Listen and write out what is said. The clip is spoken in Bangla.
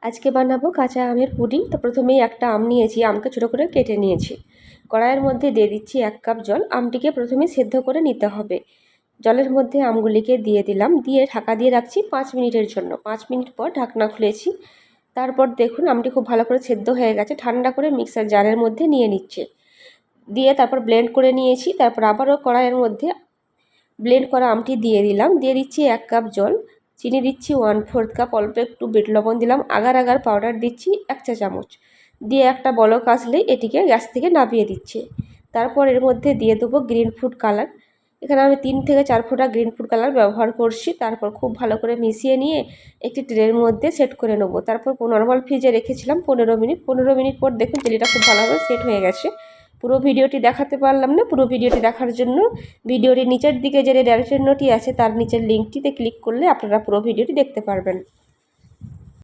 আজকে বানাবো কাঁচা আমের পুডিং। তো প্রথমেই একটা আম নিয়েছি, আমকে ছোটো করে কেটে নিয়েছি। কড়াইয়ের মধ্যে দিয়ে দিচ্ছি 1 কাপ জল। আমটিকে প্রথমে সেদ্ধ করে নিতে হবে। জলের মধ্যে আমগুলিকে দিয়ে দিলাম, দিয়ে ঢাকা দিয়ে রাখছি 5 মিনিটের জন্য। 5 মিনিট পর ঢাকনা খুলেছি। তারপর দেখুন আমটি খুব ভালো করে সেদ্ধ হয়ে গেছে। ঠান্ডা করে মিক্সার জারের মধ্যে নিয়ে নিচ্ছে, দিয়ে তারপর ব্লেন্ড করে নিয়েছি। তারপর আবারও কড়াইয়ের মধ্যে ব্লেন্ড করা আমটি দিয়ে দিলাম, দিয়ে দিচ্ছি 1 কাপ জল, চিনি দিচ্ছি 1/4 কাপ, অল্প একটু বিট লবণ দিলাম, আগার আগার পাউডার দিচ্ছি 1 চা চামচ, দিয়ে একটা বলক আসলেই এটিকে গ্যাস থেকে নামিয়ে দিচ্ছি। তারপর এর মধ্যে দিয়ে দেবো গ্রিন ফুড কালার। এখানে আমি 3 থেকে 4 ফোঁটা গ্রিন ফুড কালার ব্যবহার করছি। তারপর খুব ভালো করে মিশিয়ে নিয়ে একটি ট্রের মধ্যে সেট করে নেব। তারপর নর্মাল ফ্রিজে রেখেছিলাম 15 মিনিট। 15 মিনিট পর দেখুন জেলিটা খুব ভালোভাবে সেট হয়ে গেছে। পুরো ভিডিওটি দেখাতে পারলাম না। পুরো ভিডিওটি দেখার জন্য ভিডিওটির নিচের দিকে যে রেড অ্যারো চিহ্নটি আছে তার নিচের লিঙ্কটিতে ক্লিক করলে আপনারা পুরো ভিডিওটি দেখতে পারবেন।